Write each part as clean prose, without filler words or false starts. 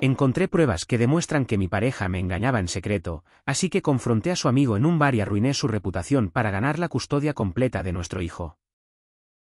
Encontré pruebas que demuestran que mi pareja me engañaba en secreto, así que confronté a su amigo en un bar y arruiné su reputación para ganar la custodia completa de nuestro hijo.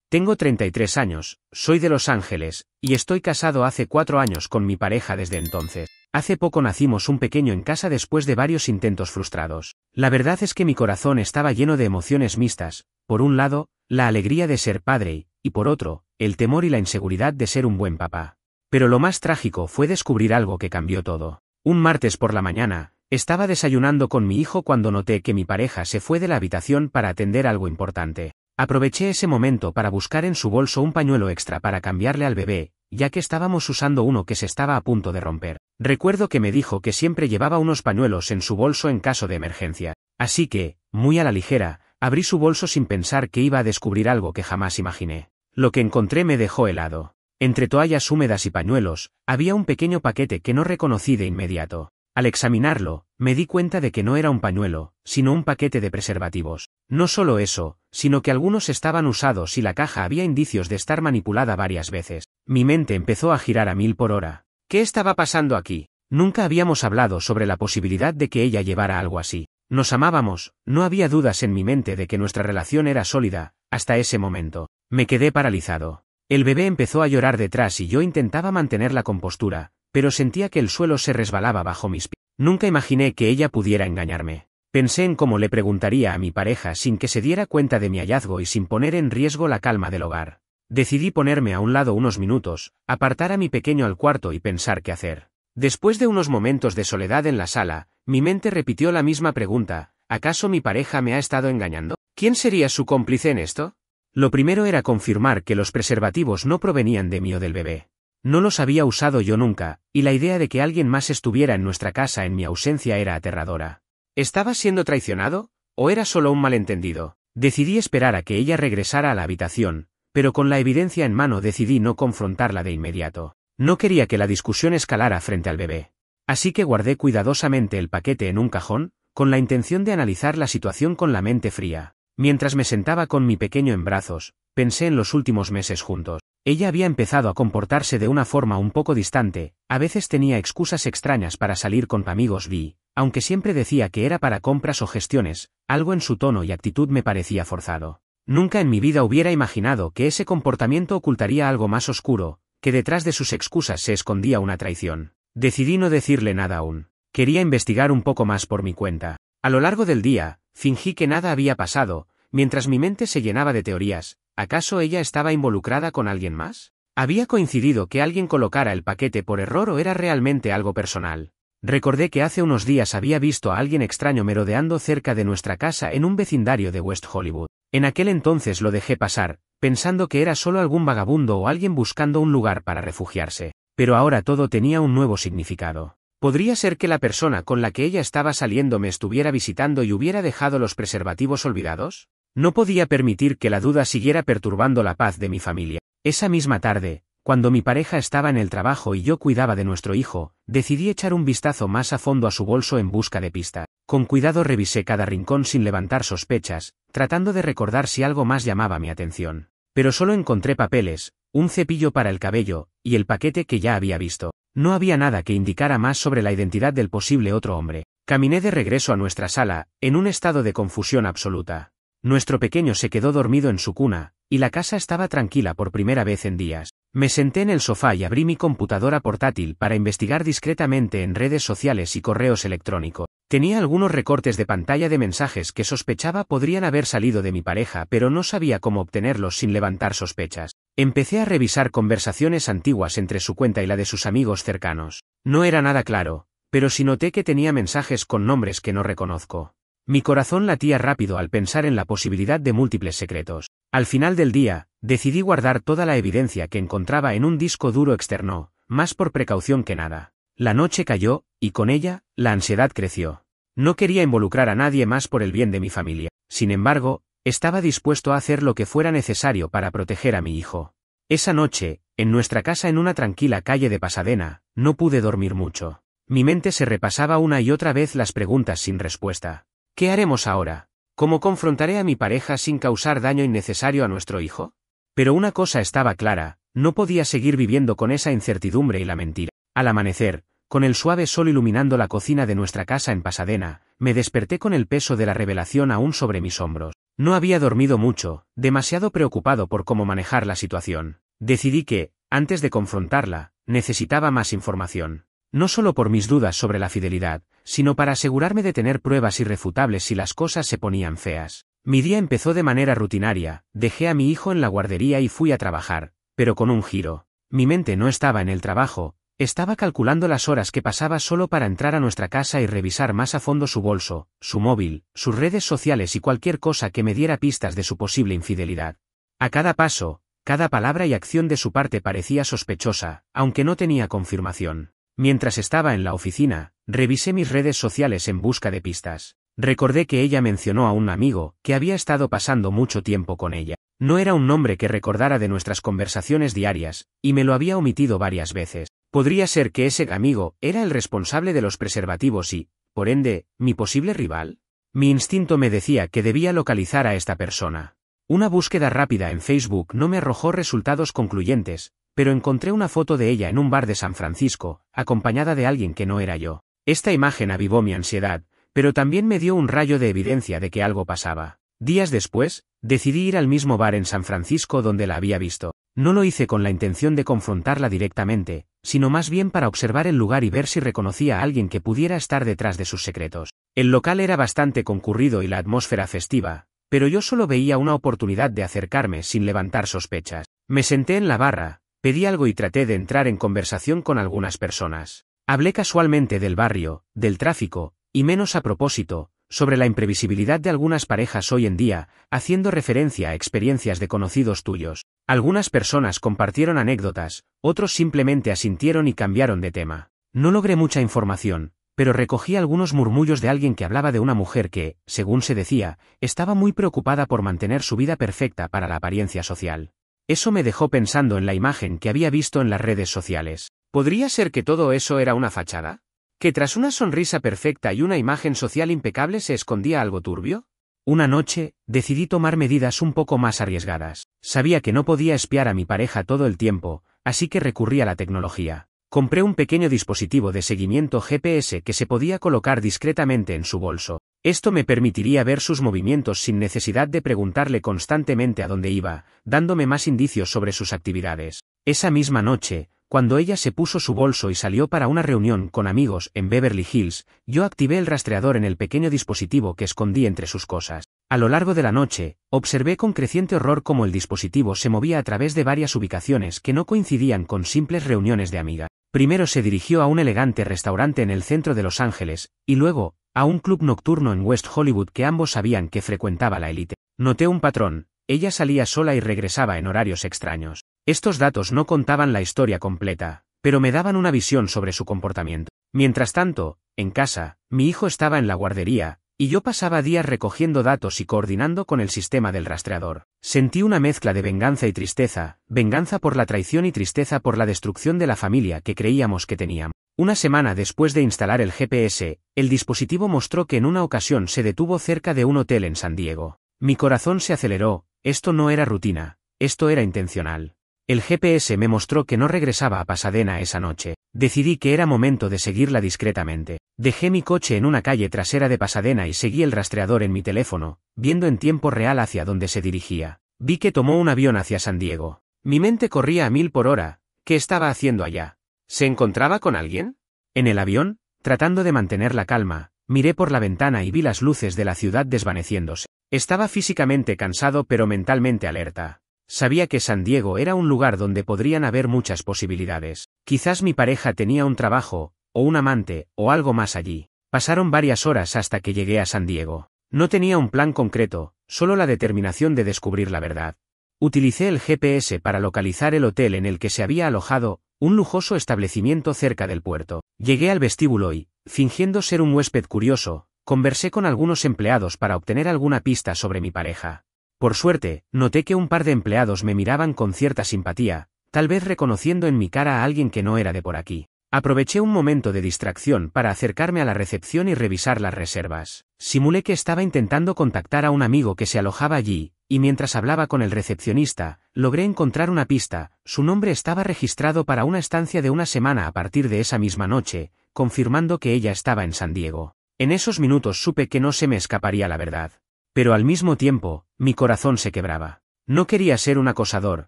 Tengo 33 años, soy de Los Ángeles, y estoy casado hace 4 años con mi pareja desde entonces. Hace poco nacimos un pequeño en casa después de varios intentos frustrados. La verdad es que mi corazón estaba lleno de emociones mixtas, por un lado, la alegría de ser padre, y por otro, el temor y la inseguridad de ser un buen papá. Pero lo más trágico fue descubrir algo que cambió todo. Un martes por la mañana, estaba desayunando con mi hijo cuando noté que mi pareja se fue de la habitación para atender algo importante. Aproveché ese momento para buscar en su bolso un pañuelo extra para cambiarle al bebé, ya que estábamos usando uno que se estaba a punto de romper. Recuerdo que me dijo que siempre llevaba unos pañuelos en su bolso en caso de emergencia. Así que, muy a la ligera, abrí su bolso sin pensar que iba a descubrir algo que jamás imaginé. Lo que encontré me dejó helado. Entre toallas húmedas y pañuelos, había un pequeño paquete que no reconocí de inmediato. Al examinarlo, me di cuenta de que no era un pañuelo, sino un paquete de preservativos. No solo eso, sino que algunos estaban usados y la caja había indicios de estar manipulada varias veces. Mi mente empezó a girar a 1000 por hora. ¿Qué estaba pasando aquí? Nunca habíamos hablado sobre la posibilidad de que ella llevara algo así. Nos amábamos, no había dudas en mi mente de que nuestra relación era sólida, hasta ese momento. Me quedé paralizado. El bebé empezó a llorar detrás y yo intentaba mantener la compostura, pero sentía que el suelo se resbalaba bajo mis pies. Nunca imaginé que ella pudiera engañarme. Pensé en cómo le preguntaría a mi pareja sin que se diera cuenta de mi hallazgo y sin poner en riesgo la calma del hogar. Decidí ponerme a un lado unos minutos, apartar a mi pequeño al cuarto y pensar qué hacer. Después de unos momentos de soledad en la sala, mi mente repitió la misma pregunta: ¿acaso mi pareja me ha estado engañando? ¿Quién sería su cómplice en esto? Lo primero era confirmar que los preservativos no provenían de mí o del bebé. No los había usado yo nunca, y la idea de que alguien más estuviera en nuestra casa en mi ausencia era aterradora. ¿Estaba siendo traicionado? ¿O era solo un malentendido? Decidí esperar a que ella regresara a la habitación, pero con la evidencia en mano decidí no confrontarla de inmediato. No quería que la discusión escalara frente al bebé. Así que guardé cuidadosamente el paquete en un cajón, con la intención de analizar la situación con la mente fría. Mientras me sentaba con mi pequeño en brazos, pensé en los últimos meses juntos. Ella había empezado a comportarse de una forma un poco distante, a veces tenía excusas extrañas para salir con amigos bi, aunque siempre decía que era para compras o gestiones, algo en su tono y actitud me parecía forzado. Nunca en mi vida hubiera imaginado que ese comportamiento ocultaría algo más oscuro, que detrás de sus excusas se escondía una traición. Decidí no decirle nada aún. Quería investigar un poco más por mi cuenta. A lo largo del día, fingí que nada había pasado, mientras mi mente se llenaba de teorías. ¿Acaso ella estaba involucrada con alguien más? ¿Había coincidido que alguien colocara el paquete por error o era realmente algo personal? Recordé que hace unos días había visto a alguien extraño merodeando cerca de nuestra casa en un vecindario de West Hollywood. En aquel entonces lo dejé pasar, pensando que era solo algún vagabundo o alguien buscando un lugar para refugiarse. Pero ahora todo tenía un nuevo significado. ¿Podría ser que la persona con la que ella estaba saliendo me estuviera visitando y hubiera dejado los preservativos olvidados? No podía permitir que la duda siguiera perturbando la paz de mi familia. Esa misma tarde, cuando mi pareja estaba en el trabajo y yo cuidaba de nuestro hijo, decidí echar un vistazo más a fondo a su bolso en busca de pistas. Con cuidado revisé cada rincón sin levantar sospechas, tratando de recordar si algo más llamaba mi atención. Pero solo encontré papeles, un cepillo para el cabello, y el paquete que ya había visto. No había nada que indicara más sobre la identidad del posible otro hombre. Caminé de regreso a nuestra sala, en un estado de confusión absoluta. Nuestro pequeño se quedó dormido en su cuna, y la casa estaba tranquila por primera vez en días. Me senté en el sofá y abrí mi computadora portátil para investigar discretamente en redes sociales y correos electrónicos. Tenía algunos recortes de pantalla de mensajes que sospechaba podrían haber salido de mi pareja, pero no sabía cómo obtenerlos sin levantar sospechas. Empecé a revisar conversaciones antiguas entre su cuenta y la de sus amigos cercanos. No era nada claro, pero sí noté que tenía mensajes con nombres que no reconozco. Mi corazón latía rápido al pensar en la posibilidad de múltiples secretos. Al final del día, decidí guardar toda la evidencia que encontraba en un disco duro externo, más por precaución que nada. La noche cayó, y con ella, la ansiedad creció. No quería involucrar a nadie más por el bien de mi familia. Sin embargo, estaba dispuesto a hacer lo que fuera necesario para proteger a mi hijo. Esa noche, en nuestra casa en una tranquila calle de Pasadena, no pude dormir mucho. Mi mente se repasaba una y otra vez las preguntas sin respuesta. ¿Qué haremos ahora? ¿Cómo confrontaré a mi pareja sin causar daño innecesario a nuestro hijo? Pero una cosa estaba clara, no podía seguir viviendo con esa incertidumbre y la mentira. Al amanecer, con el suave sol iluminando la cocina de nuestra casa en Pasadena, me desperté con el peso de la revelación aún sobre mis hombros. No había dormido mucho, demasiado preocupado por cómo manejar la situación. Decidí que, antes de confrontarla, necesitaba más información. No solo por mis dudas sobre la fidelidad, sino para asegurarme de tener pruebas irrefutables si las cosas se ponían feas. Mi día empezó de manera rutinaria, dejé a mi hijo en la guardería y fui a trabajar, pero con un giro. Mi mente no estaba en el trabajo, estaba calculando las horas que pasaba solo para entrar a nuestra casa y revisar más a fondo su bolso, su móvil, sus redes sociales y cualquier cosa que me diera pistas de su posible infidelidad. A cada paso, cada palabra y acción de su parte parecía sospechosa, aunque no tenía confirmación. Mientras estaba en la oficina, revisé mis redes sociales en busca de pistas. Recordé que ella mencionó a un amigo, que había estado pasando mucho tiempo con ella. No era un nombre que recordara de nuestras conversaciones diarias, y me lo había omitido varias veces. Podría ser que ese amigo era el responsable de los preservativos y, por ende, mi posible rival. Mi instinto me decía que debía localizar a esta persona. Una búsqueda rápida en Facebook no me arrojó resultados concluyentes, pero encontré una foto de ella en un bar de San Francisco, acompañada de alguien que no era yo. Esta imagen avivó mi ansiedad, pero también me dio un rayo de evidencia de que algo pasaba. Días después, decidí ir al mismo bar en San Francisco donde la había visto. No lo hice con la intención de confrontarla directamente, sino más bien para observar el lugar y ver si reconocía a alguien que pudiera estar detrás de sus secretos. El local era bastante concurrido y la atmósfera festiva, pero yo solo veía una oportunidad de acercarme sin levantar sospechas. Me senté en la barra, pedí algo y traté de entrar en conversación con algunas personas. Hablé casualmente del barrio, del tráfico, y menos a propósito, sobre la imprevisibilidad de algunas parejas hoy en día, haciendo referencia a experiencias de conocidos tuyos. Algunas personas compartieron anécdotas, otros simplemente asintieron y cambiaron de tema. No logré mucha información, pero recogí algunos murmullos de alguien que hablaba de una mujer que, según se decía, estaba muy preocupada por mantener su vida perfecta para la apariencia social. Eso me dejó pensando en la imagen que había visto en las redes sociales. ¿Podría ser que todo eso era una fachada? ¿Que tras una sonrisa perfecta y una imagen social impecable se escondía algo turbio? Una noche, decidí tomar medidas un poco más arriesgadas. Sabía que no podía espiar a mi pareja todo el tiempo, así que recurrí a la tecnología. Compré un pequeño dispositivo de seguimiento GPS que se podía colocar discretamente en su bolso. Esto me permitiría ver sus movimientos sin necesidad de preguntarle constantemente a dónde iba, dándome más indicios sobre sus actividades. Esa misma noche, cuando ella se puso su bolso y salió para una reunión con amigos en Beverly Hills, yo activé el rastreador en el pequeño dispositivo que escondí entre sus cosas. A lo largo de la noche, observé con creciente horror cómo el dispositivo se movía a través de varias ubicaciones que no coincidían con simples reuniones de amigas. Primero se dirigió a un elegante restaurante en el centro de Los Ángeles, y luego, a un club nocturno en West Hollywood que ambos sabían que frecuentaba la élite. Noté un patrón: ella salía sola y regresaba en horarios extraños. Estos datos no contaban la historia completa, pero me daban una visión sobre su comportamiento. Mientras tanto, en casa, mi hijo estaba en la guardería, y yo pasaba días recogiendo datos y coordinando con el sistema del rastreador. Sentí una mezcla de venganza y tristeza, venganza por la traición y tristeza por la destrucción de la familia que creíamos que teníamos. Una semana después de instalar el GPS, el dispositivo mostró que en una ocasión se detuvo cerca de un hotel en San Diego. Mi corazón se aceleró. Esto no era rutina, esto era intencional. El GPS me mostró que no regresaba a Pasadena esa noche. Decidí que era momento de seguirla discretamente. Dejé mi coche en una calle trasera de Pasadena y seguí el rastreador en mi teléfono, viendo en tiempo real hacia dónde se dirigía. Vi que tomó un avión hacia San Diego. Mi mente corría a 1000 por hora. ¿Qué estaba haciendo allá? ¿Se encontraba con alguien? En el avión, tratando de mantener la calma, miré por la ventana y vi las luces de la ciudad desvaneciéndose. Estaba físicamente cansado pero mentalmente alerta. Sabía que San Diego era un lugar donde podrían haber muchas posibilidades. Quizás mi pareja tenía un trabajo, o un amante, o algo más allí. Pasaron varias horas hasta que llegué a San Diego. No tenía un plan concreto, solo la determinación de descubrir la verdad. Utilicé el GPS para localizar el hotel en el que se había alojado, un lujoso establecimiento cerca del puerto. Llegué al vestíbulo y, fingiendo ser un huésped curioso, conversé con algunos empleados para obtener alguna pista sobre mi pareja. Por suerte, noté que un par de empleados me miraban con cierta simpatía, tal vez reconociendo en mi cara a alguien que no era de por aquí. Aproveché un momento de distracción para acercarme a la recepción y revisar las reservas. Simulé que estaba intentando contactar a un amigo que se alojaba allí, y mientras hablaba con el recepcionista, logré encontrar una pista. Su nombre estaba registrado para una estancia de una semana a partir de esa misma noche, confirmando que ella estaba en San Diego. En esos minutos supe que no se me escaparía la verdad. Pero al mismo tiempo, mi corazón se quebraba. No quería ser un acosador,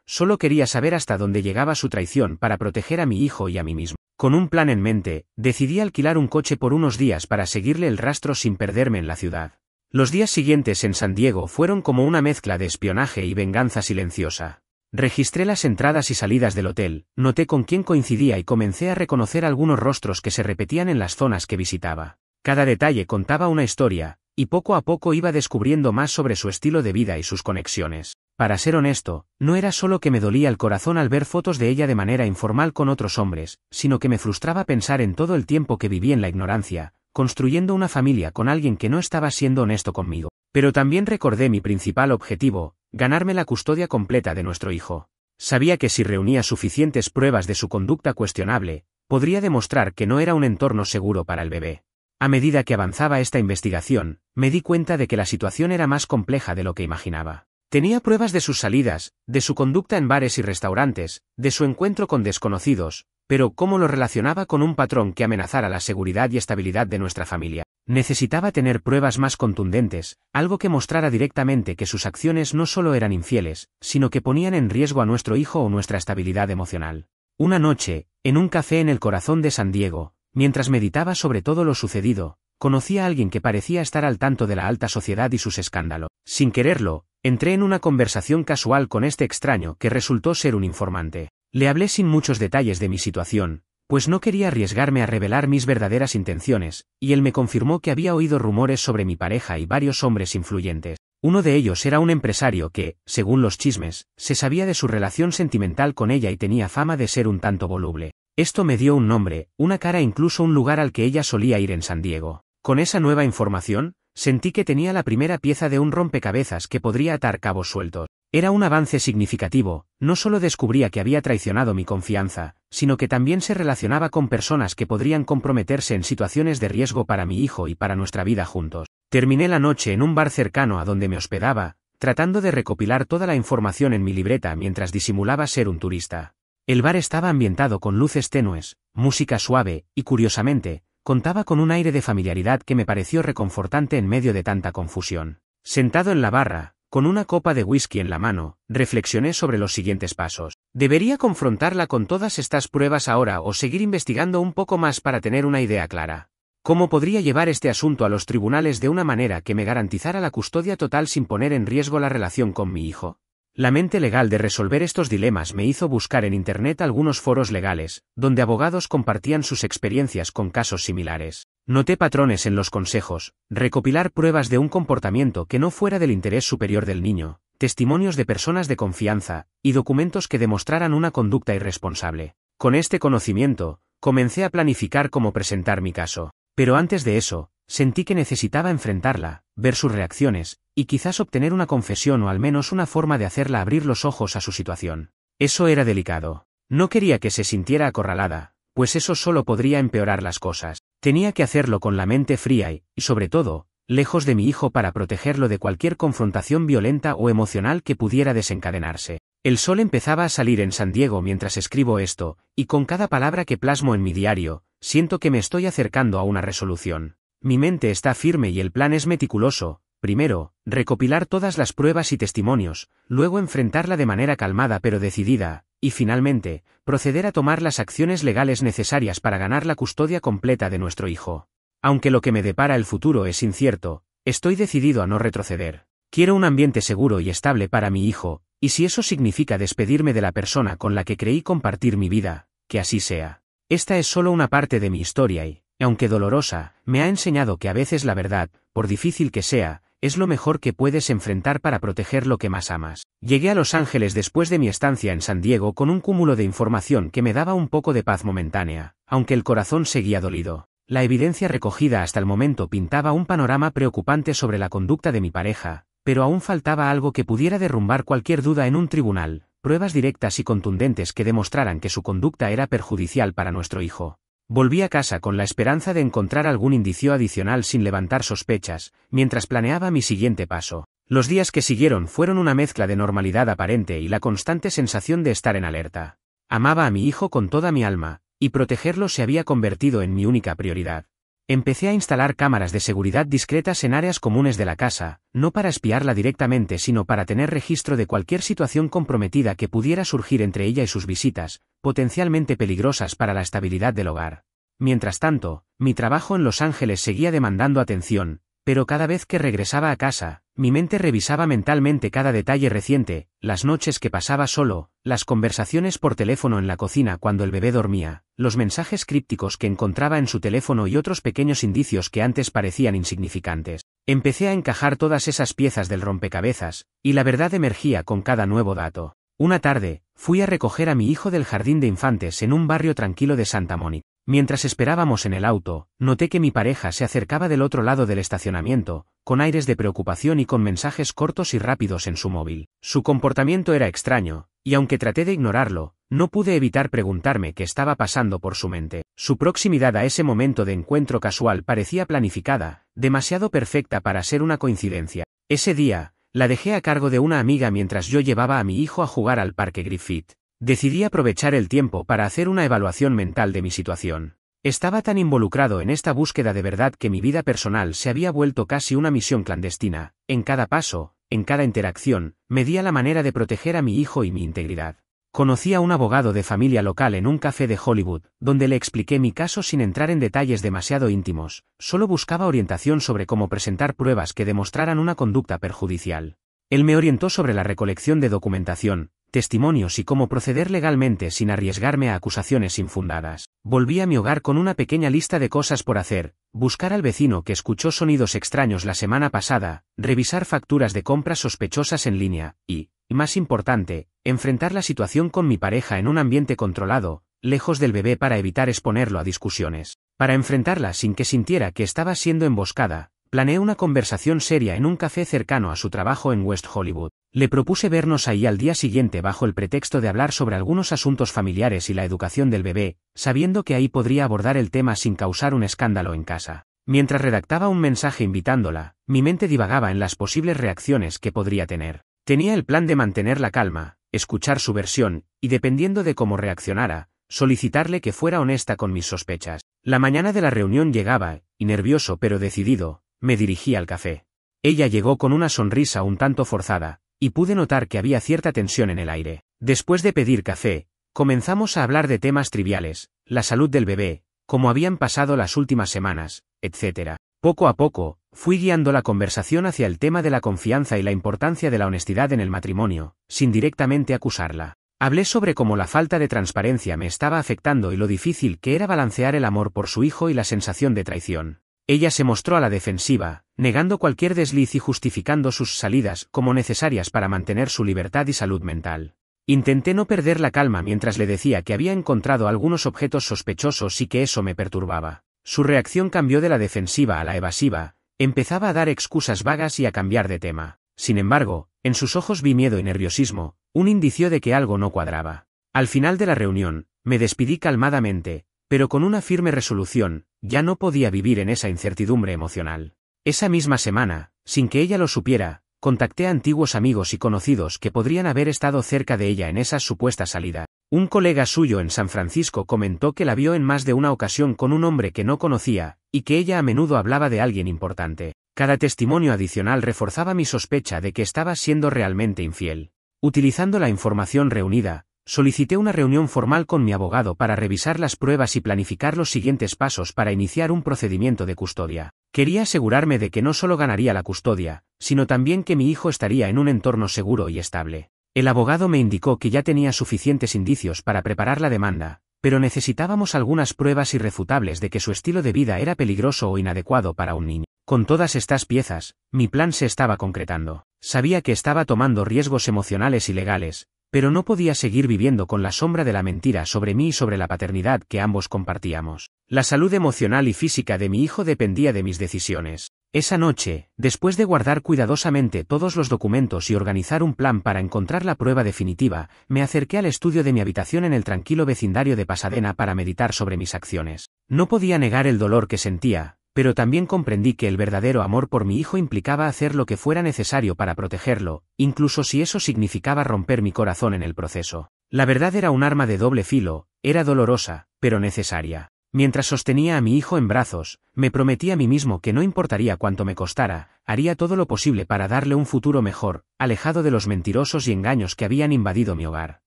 solo quería saber hasta dónde llegaba su traición para proteger a mi hijo y a mí mismo. Con un plan en mente, decidí alquilar un coche por unos días para seguirle el rastro sin perderme en la ciudad. Los días siguientes en San Diego fueron como una mezcla de espionaje y venganza silenciosa. Registré las entradas y salidas del hotel, noté con quién coincidía y comencé a reconocer algunos rostros que se repetían en las zonas que visitaba. Cada detalle contaba una historia, y poco a poco iba descubriendo más sobre su estilo de vida y sus conexiones. Para ser honesto, no era solo que me dolía el corazón al ver fotos de ella de manera informal con otros hombres, sino que me frustraba pensar en todo el tiempo que viví en la ignorancia, construyendo una familia con alguien que no estaba siendo honesto conmigo. Pero también recordé mi principal objetivo, ganarme la custodia completa de nuestro hijo. Sabía que si reunía suficientes pruebas de su conducta cuestionable, podría demostrar que no era un entorno seguro para el bebé. A medida que avanzaba esta investigación, me di cuenta de que la situación era más compleja de lo que imaginaba. Tenía pruebas de sus salidas, de su conducta en bares y restaurantes, de su encuentro con desconocidos, pero ¿cómo lo relacionaba con un patrón que amenazara la seguridad y estabilidad de nuestra familia? Necesitaba tener pruebas más contundentes, algo que mostrara directamente que sus acciones no solo eran infieles, sino que ponían en riesgo a nuestro hijo o nuestra estabilidad emocional. Una noche, en un café en el corazón de San Diego, mientras meditaba sobre todo lo sucedido, conocí a alguien que parecía estar al tanto de la alta sociedad y sus escándalos. Sin quererlo, entré en una conversación casual con este extraño que resultó ser un informante. Le hablé sin muchos detalles de mi situación, pues no quería arriesgarme a revelar mis verdaderas intenciones, y él me confirmó que había oído rumores sobre mi pareja y varios hombres influyentes. Uno de ellos era un empresario que, según los chismes, se sabía de su relación sentimental con ella y tenía fama de ser un tanto voluble. Esto me dio un nombre, una cara e incluso un lugar al que ella solía ir en San Diego. Con esa nueva información, sentí que tenía la primera pieza de un rompecabezas que podría atar cabos sueltos. Era un avance significativo, no solo descubría que había traicionado mi confianza, sino que también se relacionaba con personas que podrían comprometerse en situaciones de riesgo para mi hijo y para nuestra vida juntos. Terminé la noche en un bar cercano a donde me hospedaba, tratando de recopilar toda la información en mi libreta mientras disimulaba ser un turista. El bar estaba ambientado con luces tenues, música suave, y curiosamente, contaba con un aire de familiaridad que me pareció reconfortante en medio de tanta confusión. Sentado en la barra, con una copa de whisky en la mano, reflexioné sobre los siguientes pasos. ¿Debería confrontarla con todas estas pruebas ahora o seguir investigando un poco más para tener una idea clara? ¿Cómo podría llevar este asunto a los tribunales de una manera que me garantizara la custodia total sin poner en riesgo la relación con mi hijo? La mente legal de resolver estos dilemas me hizo buscar en Internet algunos foros legales, donde abogados compartían sus experiencias con casos similares. Noté patrones en los consejos, recopilar pruebas de un comportamiento que no fuera del interés superior del niño, testimonios de personas de confianza, y documentos que demostraran una conducta irresponsable. Con este conocimiento, comencé a planificar cómo presentar mi caso. Pero antes de eso, sentí que necesitaba enfrentarla, ver sus reacciones, y quizás obtener una confesión o al menos una forma de hacerla abrir los ojos a su situación. Eso era delicado. No quería que se sintiera acorralada, pues eso solo podría empeorar las cosas. Tenía que hacerlo con la mente fría y, sobre todo, lejos de mi hijo para protegerlo de cualquier confrontación violenta o emocional que pudiera desencadenarse. El sol empezaba a salir en San Diego mientras escribo esto, y con cada palabra que plasmo en mi diario, siento que me estoy acercando a una resolución. Mi mente está firme y el plan es meticuloso. Primero, recopilar todas las pruebas y testimonios, luego enfrentarla de manera calmada pero decidida, y finalmente, proceder a tomar las acciones legales necesarias para ganar la custodia completa de nuestro hijo. Aunque lo que me depara el futuro es incierto, estoy decidido a no retroceder. Quiero un ambiente seguro y estable para mi hijo, y si eso significa despedirme de la persona con la que creí compartir mi vida, que así sea. Esta es solo una parte de mi historia y, aunque dolorosa, me ha enseñado que a veces la verdad, por difícil que sea, es lo mejor que puedes enfrentar para proteger lo que más amas. Llegué a Los Ángeles después de mi estancia en San Diego con un cúmulo de información que me daba un poco de paz momentánea, aunque el corazón seguía dolido. La evidencia recogida hasta el momento pintaba un panorama preocupante sobre la conducta de mi pareja, pero aún faltaba algo que pudiera derrumbar cualquier duda en un tribunal, pruebas directas y contundentes que demostraran que su conducta era perjudicial para nuestro hijo. Volví a casa con la esperanza de encontrar algún indicio adicional sin levantar sospechas, mientras planeaba mi siguiente paso. Los días que siguieron fueron una mezcla de normalidad aparente y la constante sensación de estar en alerta. Amaba a mi hijo con toda mi alma, y protegerlo se había convertido en mi única prioridad. Empecé a instalar cámaras de seguridad discretas en áreas comunes de la casa, no para espiarla directamente sino para tener registro de cualquier situación comprometida que pudiera surgir entre ella y sus visitas, potencialmente peligrosas para la estabilidad del hogar. Mientras tanto, mi trabajo en Los Ángeles seguía demandando atención, pero cada vez que regresaba a casa, mi mente revisaba mentalmente cada detalle reciente, las noches que pasaba solo, las conversaciones por teléfono en la cocina cuando el bebé dormía, los mensajes crípticos que encontraba en su teléfono y otros pequeños indicios que antes parecían insignificantes. Empecé a encajar todas esas piezas del rompecabezas, y la verdad emergía con cada nuevo dato. Una tarde, fui a recoger a mi hijo del jardín de infantes en un barrio tranquilo de Santa Mónica. Mientras esperábamos en el auto, noté que mi pareja se acercaba del otro lado del estacionamiento, con aires de preocupación y con mensajes cortos y rápidos en su móvil. Su comportamiento era extraño, y aunque traté de ignorarlo, no pude evitar preguntarme qué estaba pasando por su mente. Su proximidad a ese momento de encuentro casual parecía planificada, demasiado perfecta para ser una coincidencia. Ese día, la dejé a cargo de una amiga mientras yo llevaba a mi hijo a jugar al parque Griffith. Decidí aprovechar el tiempo para hacer una evaluación mental de mi situación. Estaba tan involucrado en esta búsqueda de verdad que mi vida personal se había vuelto casi una misión clandestina. En cada paso, en cada interacción, medía la manera de proteger a mi hijo y mi integridad. Conocí a un abogado de familia local en un café de Hollywood, donde le expliqué mi caso sin entrar en detalles demasiado íntimos, solo buscaba orientación sobre cómo presentar pruebas que demostraran una conducta perjudicial. Él me orientó sobre la recolección de documentación, testimonios y cómo proceder legalmente sin arriesgarme a acusaciones infundadas. Volví a mi hogar con una pequeña lista de cosas por hacer: buscar al vecino que escuchó sonidos extraños la semana pasada, revisar facturas de compras sospechosas en línea, y, más importante, enfrentar la situación con mi pareja en un ambiente controlado, lejos del bebé para evitar exponerlo a discusiones. Para enfrentarla sin que sintiera que estaba siendo emboscada, planeé una conversación seria en un café cercano a su trabajo en West Hollywood. Le propuse vernos ahí al día siguiente bajo el pretexto de hablar sobre algunos asuntos familiares y la educación del bebé, sabiendo que ahí podría abordar el tema sin causar un escándalo en casa. Mientras redactaba un mensaje invitándola, mi mente divagaba en las posibles reacciones que podría tener. Tenía el plan de mantener la calma, escuchar su versión, y dependiendo de cómo reaccionara, solicitarle que fuera honesta con mis sospechas. La mañana de la reunión llegaba, y nervioso pero decidido, me dirigí al café. Ella llegó con una sonrisa un tanto forzada, y pude notar que había cierta tensión en el aire. Después de pedir café, comenzamos a hablar de temas triviales, la salud del bebé, cómo habían pasado las últimas semanas, etc. Poco a poco, fui guiando la conversación hacia el tema de la confianza y la importancia de la honestidad en el matrimonio, sin directamente acusarla. Hablé sobre cómo la falta de transparencia me estaba afectando y lo difícil que era balancear el amor por su hijo y la sensación de traición. Ella se mostró a la defensiva, negando cualquier desliz y justificando sus salidas como necesarias para mantener su libertad y salud mental. Intenté no perder la calma mientras le decía que había encontrado algunos objetos sospechosos y que eso me perturbaba. Su reacción cambió de la defensiva a la evasiva, empezaba a dar excusas vagas y a cambiar de tema. Sin embargo, en sus ojos vi miedo y nerviosismo, un indicio de que algo no cuadraba. Al final de la reunión, me despedí calmadamente, pero con una firme resolución: ya no podía vivir en esa incertidumbre emocional. Esa misma semana, sin que ella lo supiera, contacté a antiguos amigos y conocidos que podrían haber estado cerca de ella en esa supuesta salida. Un colega suyo en San Francisco comentó que la vio en más de una ocasión con un hombre que no conocía, y que ella a menudo hablaba de alguien importante. Cada testimonio adicional reforzaba mi sospecha de que estaba siendo realmente infiel. Utilizando la información reunida, solicité una reunión formal con mi abogado para revisar las pruebas y planificar los siguientes pasos para iniciar un procedimiento de custodia. Quería asegurarme de que no solo ganaría la custodia, sino también que mi hijo estaría en un entorno seguro y estable. El abogado me indicó que ya tenía suficientes indicios para preparar la demanda, pero necesitábamos algunas pruebas irrefutables de que su estilo de vida era peligroso o inadecuado para un niño. Con todas estas piezas, mi plan se estaba concretando. Sabía que estaba tomando riesgos emocionales y legales, pero no podía seguir viviendo con la sombra de la mentira sobre mí y sobre la paternidad que ambos compartíamos. La salud emocional y física de mi hijo dependía de mis decisiones. Esa noche, después de guardar cuidadosamente todos los documentos y organizar un plan para encontrar la prueba definitiva, me acerqué al estudio de mi habitación en el tranquilo vecindario de Pasadena para meditar sobre mis acciones. No podía negar el dolor que sentía, pero también comprendí que el verdadero amor por mi hijo implicaba hacer lo que fuera necesario para protegerlo, incluso si eso significaba romper mi corazón en el proceso. La verdad era un arma de doble filo, era dolorosa, pero necesaria. Mientras sostenía a mi hijo en brazos, me prometí a mí mismo que no importaría cuánto me costara, haría todo lo posible para darle un futuro mejor, alejado de los mentirosos y engaños que habían invadido mi hogar.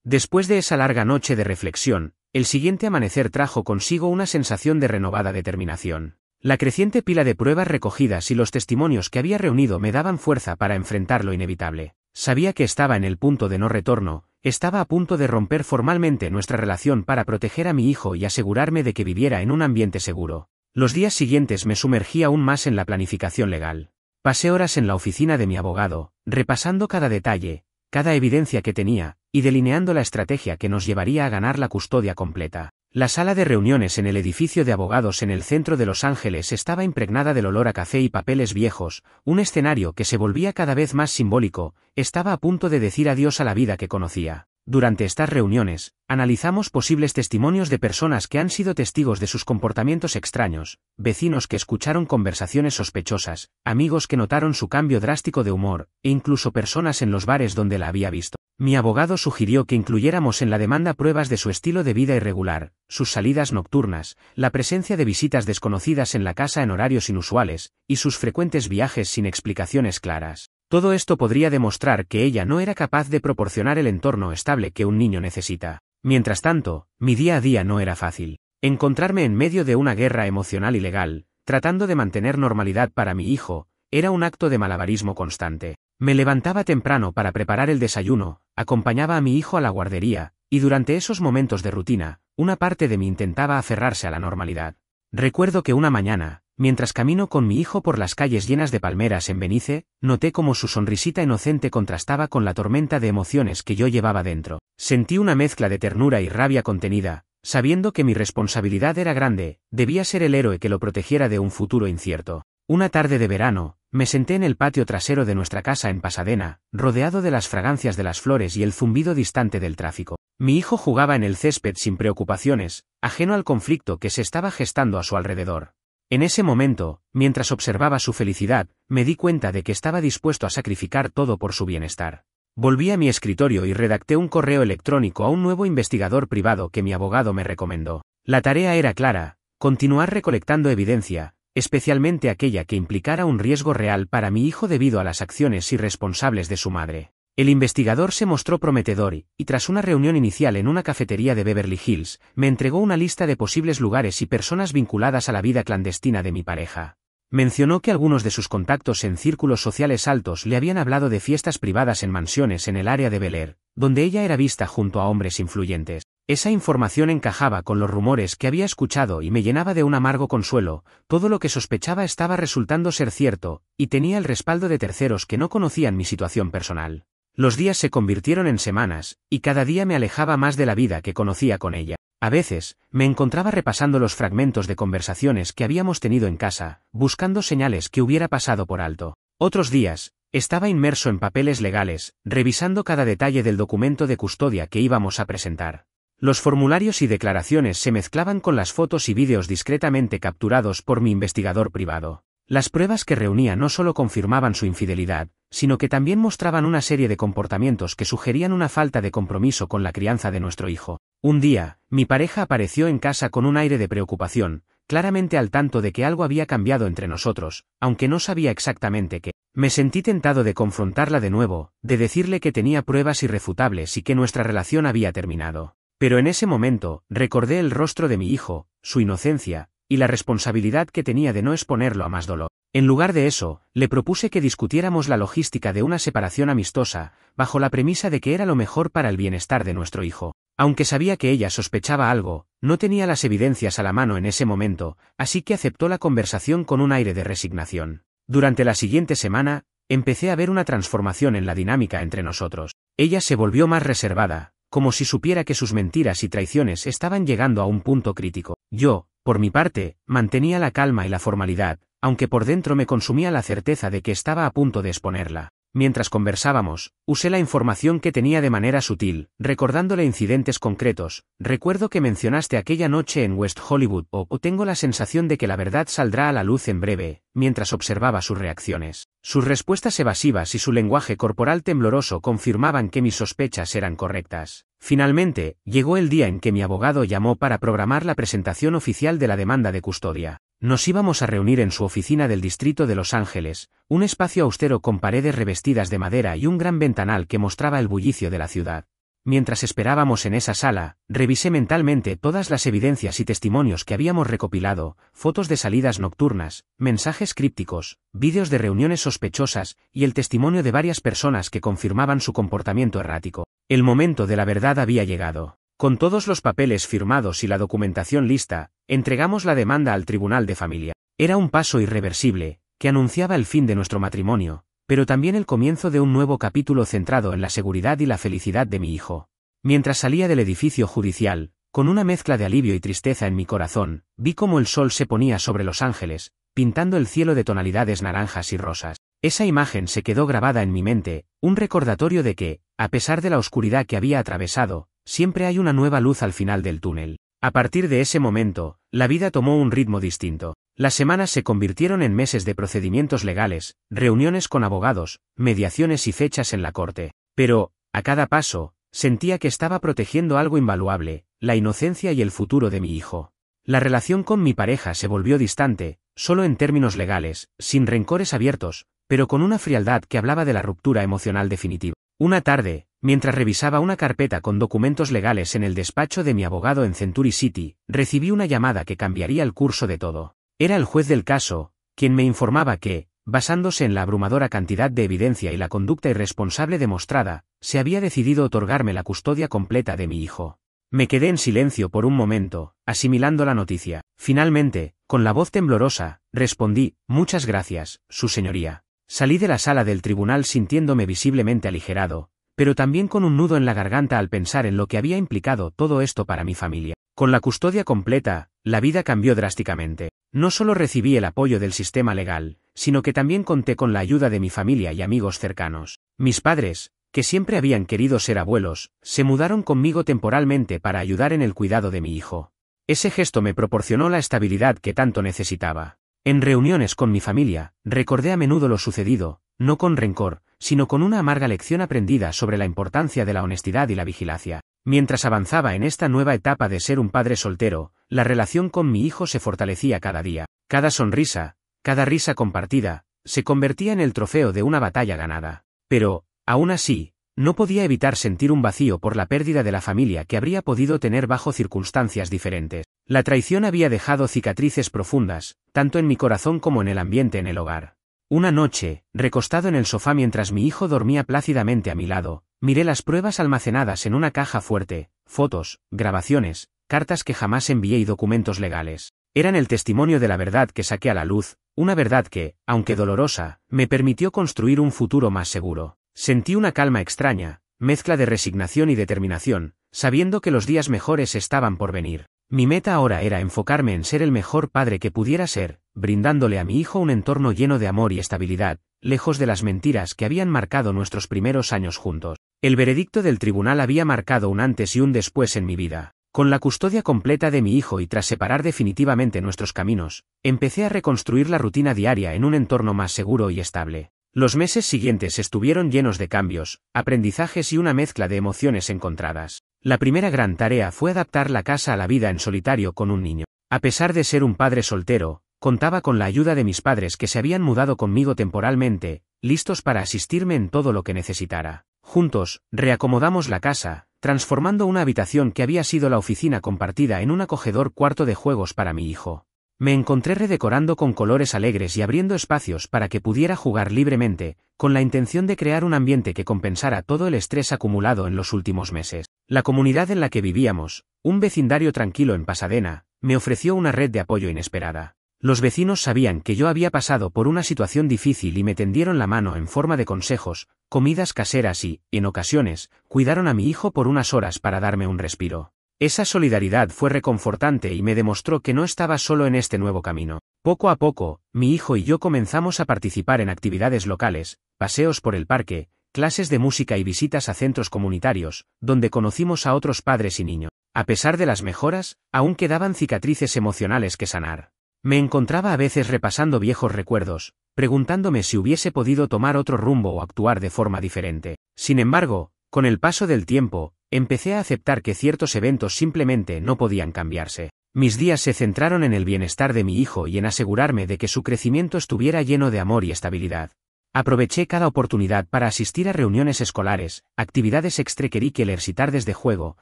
Después de esa larga noche de reflexión, el siguiente amanecer trajo consigo una sensación de renovada determinación. La creciente pila de pruebas recogidas y los testimonios que había reunido me daban fuerza para enfrentar lo inevitable. Sabía que estaba en el punto de no retorno, estaba a punto de romper formalmente nuestra relación para proteger a mi hijo y asegurarme de que viviera en un ambiente seguro. Los días siguientes me sumergí aún más en la planificación legal. Pasé horas en la oficina de mi abogado, repasando cada detalle, cada evidencia que tenía, y delineando la estrategia que nos llevaría a ganar la custodia completa. La sala de reuniones en el edificio de abogados en el centro de Los Ángeles estaba impregnada del olor a café y papeles viejos, un escenario que se volvía cada vez más simbólico. Estaba a punto de decir adiós a la vida que conocía. Durante estas reuniones, analizamos posibles testimonios de personas que han sido testigos de sus comportamientos extraños, vecinos que escucharon conversaciones sospechosas, amigos que notaron su cambio drástico de humor, e incluso personas en los bares donde la había visto. Mi abogado sugirió que incluyéramos en la demanda pruebas de su estilo de vida irregular, sus salidas nocturnas, la presencia de visitas desconocidas en la casa en horarios inusuales, y sus frecuentes viajes sin explicaciones claras. Todo esto podría demostrar que ella no era capaz de proporcionar el entorno estable que un niño necesita. Mientras tanto, mi día a día no era fácil. Encontrarme en medio de una guerra emocional y legal, tratando de mantener normalidad para mi hijo, era un acto de malabarismo constante. Me levantaba temprano para preparar el desayuno, acompañaba a mi hijo a la guardería, y durante esos momentos de rutina, una parte de mí intentaba aferrarse a la normalidad. Recuerdo que una mañana, mientras camino con mi hijo por las calles llenas de palmeras en Belice, noté cómo su sonrisita inocente contrastaba con la tormenta de emociones que yo llevaba dentro. Sentí una mezcla de ternura y rabia contenida, sabiendo que mi responsabilidad era grande, debía ser el héroe que lo protegiera de un futuro incierto. Una tarde de verano, me senté en el patio trasero de nuestra casa en Pasadena, rodeado de las fragancias de las flores y el zumbido distante del tráfico. Mi hijo jugaba en el césped sin preocupaciones, ajeno al conflicto que se estaba gestando a su alrededor. En ese momento, mientras observaba su felicidad, me di cuenta de que estaba dispuesto a sacrificar todo por su bienestar. Volví a mi escritorio y redacté un correo electrónico a un nuevo investigador privado que mi abogado me recomendó. La tarea era clara: continuar recolectando evidencia, especialmente aquella que implicara un riesgo real para mi hijo debido a las acciones irresponsables de su madre. El investigador se mostró prometedor y tras una reunión inicial en una cafetería de Beverly Hills, me entregó una lista de posibles lugares y personas vinculadas a la vida clandestina de mi pareja. Mencionó que algunos de sus contactos en círculos sociales altos le habían hablado de fiestas privadas en mansiones en el área de Bel Air, donde ella era vista junto a hombres influyentes. Esa información encajaba con los rumores que había escuchado y me llenaba de un amargo consuelo. Todo lo que sospechaba estaba resultando ser cierto, y tenía el respaldo de terceros que no conocían mi situación personal. Los días se convirtieron en semanas, y cada día me alejaba más de la vida que conocía con ella. A veces, me encontraba repasando los fragmentos de conversaciones que habíamos tenido en casa, buscando señales que hubiera pasado por alto. Otros días, estaba inmerso en papeles legales, revisando cada detalle del documento de custodia que íbamos a presentar. Los formularios y declaraciones se mezclaban con las fotos y vídeos discretamente capturados por mi investigador privado. Las pruebas que reunía no solo confirmaban su infidelidad, sino que también mostraban una serie de comportamientos que sugerían una falta de compromiso con la crianza de nuestro hijo. Un día, mi pareja apareció en casa con un aire de preocupación, claramente al tanto de que algo había cambiado entre nosotros, aunque no sabía exactamente qué. Me sentí tentado de confrontarla de nuevo, de decirle que tenía pruebas irrefutables y que nuestra relación había terminado. Pero en ese momento, recordé el rostro de mi hijo, su inocencia, y la responsabilidad que tenía de no exponerlo a más dolor. En lugar de eso, le propuse que discutiéramos la logística de una separación amistosa, bajo la premisa de que era lo mejor para el bienestar de nuestro hijo. Aunque sabía que ella sospechaba algo, no tenía las evidencias a la mano en ese momento, así que aceptó la conversación con un aire de resignación. Durante la siguiente semana, empecé a ver una transformación en la dinámica entre nosotros. Ella se volvió más reservada, como si supiera que sus mentiras y traiciones estaban llegando a un punto crítico. Yo, por mi parte, mantenía la calma y la formalidad, aunque por dentro me consumía la certeza de que estaba a punto de exponerla. Mientras conversábamos, usé la información que tenía de manera sutil, recordándole incidentes concretos. Recuerdo que mencionaste aquella noche en West Hollywood, o tengo la sensación de que la verdad saldrá a la luz en breve, mientras observaba sus reacciones. Sus respuestas evasivas y su lenguaje corporal tembloroso confirmaban que mis sospechas eran correctas. Finalmente, llegó el día en que mi abogado llamó para programar la presentación oficial de la demanda de custodia. Nos íbamos a reunir en su oficina del distrito de Los Ángeles, un espacio austero con paredes revestidas de madera y un gran ventanal que mostraba el bullicio de la ciudad. Mientras esperábamos en esa sala, revisé mentalmente todas las evidencias y testimonios que habíamos recopilado, fotos de salidas nocturnas, mensajes crípticos, vídeos de reuniones sospechosas, y el testimonio de varias personas que confirmaban su comportamiento errático. El momento de la verdad había llegado. Con todos los papeles firmados y la documentación lista, entregamos la demanda al Tribunal de Familia. Era un paso irreversible, que anunciaba el fin de nuestro matrimonio, pero también el comienzo de un nuevo capítulo centrado en la seguridad y la felicidad de mi hijo. Mientras salía del edificio judicial, con una mezcla de alivio y tristeza en mi corazón, vi cómo el sol se ponía sobre Los Ángeles, pintando el cielo de tonalidades naranjas y rosas. Esa imagen se quedó grabada en mi mente, un recordatorio de que, a pesar de la oscuridad que había atravesado, siempre hay una nueva luz al final del túnel. A partir de ese momento, la vida tomó un ritmo distinto. Las semanas se convirtieron en meses de procedimientos legales, reuniones con abogados, mediaciones y fechas en la corte. Pero, a cada paso, sentía que estaba protegiendo algo invaluable, la inocencia y el futuro de mi hijo. La relación con mi pareja se volvió distante, solo en términos legales, sin rencores abiertos, pero con una frialdad que hablaba de la ruptura emocional definitiva. Una tarde, mientras revisaba una carpeta con documentos legales en el despacho de mi abogado en Century City, recibí una llamada que cambiaría el curso de todo. Era el juez del caso, quien me informaba que, basándose en la abrumadora cantidad de evidencia y la conducta irresponsable demostrada, se había decidido otorgarme la custodia completa de mi hijo. Me quedé en silencio por un momento, asimilando la noticia. Finalmente, con la voz temblorosa, respondí: «Muchas gracias, su señoría». Salí de la sala del tribunal sintiéndome visiblemente aligerado, pero también con un nudo en la garganta al pensar en lo que había implicado todo esto para mi familia. Con la custodia completa, la vida cambió drásticamente. No solo recibí el apoyo del sistema legal, sino que también conté con la ayuda de mi familia y amigos cercanos. Mis padres, que siempre habían querido ser abuelos, se mudaron conmigo temporalmente para ayudar en el cuidado de mi hijo. Ese gesto me proporcionó la estabilidad que tanto necesitaba. En reuniones con mi familia, recordé a menudo lo sucedido, no con rencor, sino con una amarga lección aprendida sobre la importancia de la honestidad y la vigilancia. Mientras avanzaba en esta nueva etapa de ser un padre soltero, la relación con mi hijo se fortalecía cada día. Cada sonrisa, cada risa compartida, se convertía en el trofeo de una batalla ganada. Pero, aún así, no podía evitar sentir un vacío por la pérdida de la familia que habría podido tener bajo circunstancias diferentes. La traición había dejado cicatrices profundas, tanto en mi corazón como en el ambiente en el hogar. Una noche, recostado en el sofá mientras mi hijo dormía plácidamente a mi lado, miré las pruebas almacenadas en una caja fuerte, fotos, grabaciones, cartas que jamás envié y documentos legales. Eran el testimonio de la verdad que saqué a la luz, una verdad que, aunque dolorosa, me permitió construir un futuro más seguro. Sentí una calma extraña, mezcla de resignación y determinación, sabiendo que los días mejores estaban por venir. Mi meta ahora era enfocarme en ser el mejor padre que pudiera ser, brindándole a mi hijo un entorno lleno de amor y estabilidad, lejos de las mentiras que habían marcado nuestros primeros años juntos. El veredicto del tribunal había marcado un antes y un después en mi vida. Con la custodia completa de mi hijo y tras separar definitivamente nuestros caminos, empecé a reconstruir la rutina diaria en un entorno más seguro y estable. Los meses siguientes estuvieron llenos de cambios, aprendizajes y una mezcla de emociones encontradas. La primera gran tarea fue adaptar la casa a la vida en solitario con un niño. A pesar de ser un padre soltero, contaba con la ayuda de mis padres que se habían mudado conmigo temporalmente, listos para asistirme en todo lo que necesitara. Juntos, reacomodamos la casa, transformando una habitación que había sido la oficina compartida en un acogedor cuarto de juegos para mi hijo. Me encontré redecorando con colores alegres y abriendo espacios para que pudiera jugar libremente, con la intención de crear un ambiente que compensara todo el estrés acumulado en los últimos meses. La comunidad en la que vivíamos, un vecindario tranquilo en Pasadena, me ofreció una red de apoyo inesperada. Los vecinos sabían que yo había pasado por una situación difícil y me tendieron la mano en forma de consejos, comidas caseras y, en ocasiones, cuidaron a mi hijo por unas horas para darme un respiro. Esa solidaridad fue reconfortante y me demostró que no estaba solo en este nuevo camino. Poco a poco, mi hijo y yo comenzamos a participar en actividades locales, paseos por el parque, clases de música y visitas a centros comunitarios, donde conocimos a otros padres y niños. A pesar de las mejoras, aún quedaban cicatrices emocionales que sanar. Me encontraba a veces repasando viejos recuerdos, preguntándome si hubiese podido tomar otro rumbo o actuar de forma diferente. Sin embargo, con el paso del tiempo, empecé a aceptar que ciertos eventos simplemente no podían cambiarse. Mis días se centraron en el bienestar de mi hijo y en asegurarme de que su crecimiento estuviera lleno de amor y estabilidad. Aproveché cada oportunidad para asistir a reuniones escolares, actividades extracurriculares y tardes de juego,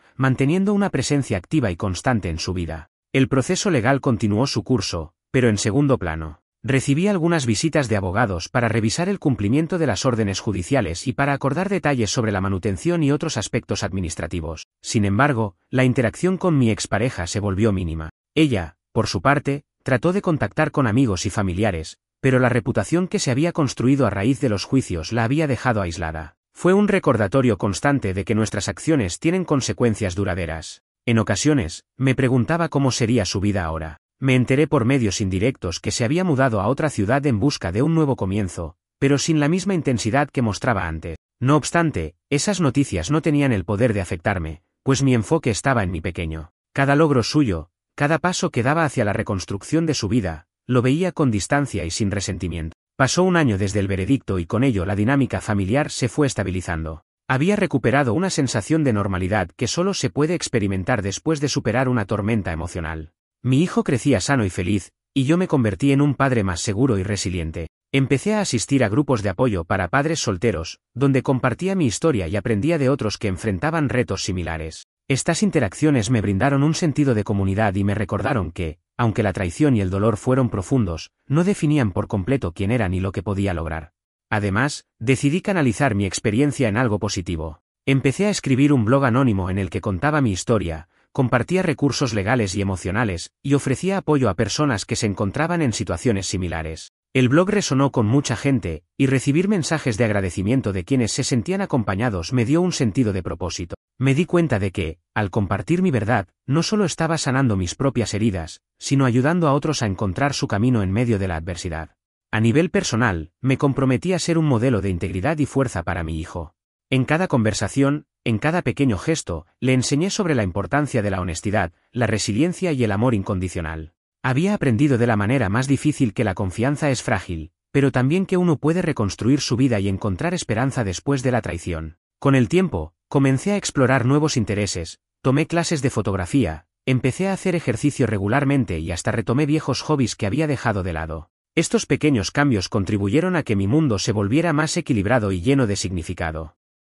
manteniendo una presencia activa y constante en su vida. El proceso legal continuó su curso, pero en segundo plano. Recibí algunas visitas de abogados para revisar el cumplimiento de las órdenes judiciales y para acordar detalles sobre la manutención y otros aspectos administrativos. Sin embargo, la interacción con mi expareja se volvió mínima. Ella, por su parte, trató de contactar con amigos y familiares, pero la reputación que se había construido a raíz de los juicios la había dejado aislada. Fue un recordatorio constante de que nuestras acciones tienen consecuencias duraderas. En ocasiones, me preguntaba cómo sería su vida ahora. Me enteré por medios indirectos que se había mudado a otra ciudad en busca de un nuevo comienzo, pero sin la misma intensidad que mostraba antes. No obstante, esas noticias no tenían el poder de afectarme, pues mi enfoque estaba en mi pequeño. Cada logro suyo, cada paso que daba hacia la reconstrucción de su vida, lo veía con distancia y sin resentimiento. Pasó un año desde el veredicto y con ello la dinámica familiar se fue estabilizando. Había recuperado una sensación de normalidad que solo se puede experimentar después de superar una tormenta emocional. Mi hijo crecía sano y feliz, y yo me convertí en un padre más seguro y resiliente. Empecé a asistir a grupos de apoyo para padres solteros, donde compartía mi historia y aprendía de otros que enfrentaban retos similares. Estas interacciones me brindaron un sentido de comunidad y me recordaron que, aunque la traición y el dolor fueron profundos, no definían por completo quién era ni lo que podía lograr. Además, decidí canalizar mi experiencia en algo positivo. Empecé a escribir un blog anónimo en el que contaba mi historia, compartía recursos legales y emocionales, y ofrecía apoyo a personas que se encontraban en situaciones similares. El blog resonó con mucha gente, y recibir mensajes de agradecimiento de quienes se sentían acompañados me dio un sentido de propósito. Me di cuenta de que, al compartir mi verdad, no solo estaba sanando mis propias heridas, sino ayudando a otros a encontrar su camino en medio de la adversidad. A nivel personal, me comprometí a ser un modelo de integridad y fuerza para mi hijo. En cada conversación, en cada pequeño gesto, le enseñé sobre la importancia de la honestidad, la resiliencia y el amor incondicional. Había aprendido de la manera más difícil que la confianza es frágil, pero también que uno puede reconstruir su vida y encontrar esperanza después de la traición. Con el tiempo, comencé a explorar nuevos intereses, tomé clases de fotografía, empecé a hacer ejercicio regularmente y hasta retomé viejos hobbies que había dejado de lado. Estos pequeños cambios contribuyeron a que mi mundo se volviera más equilibrado y lleno de significado.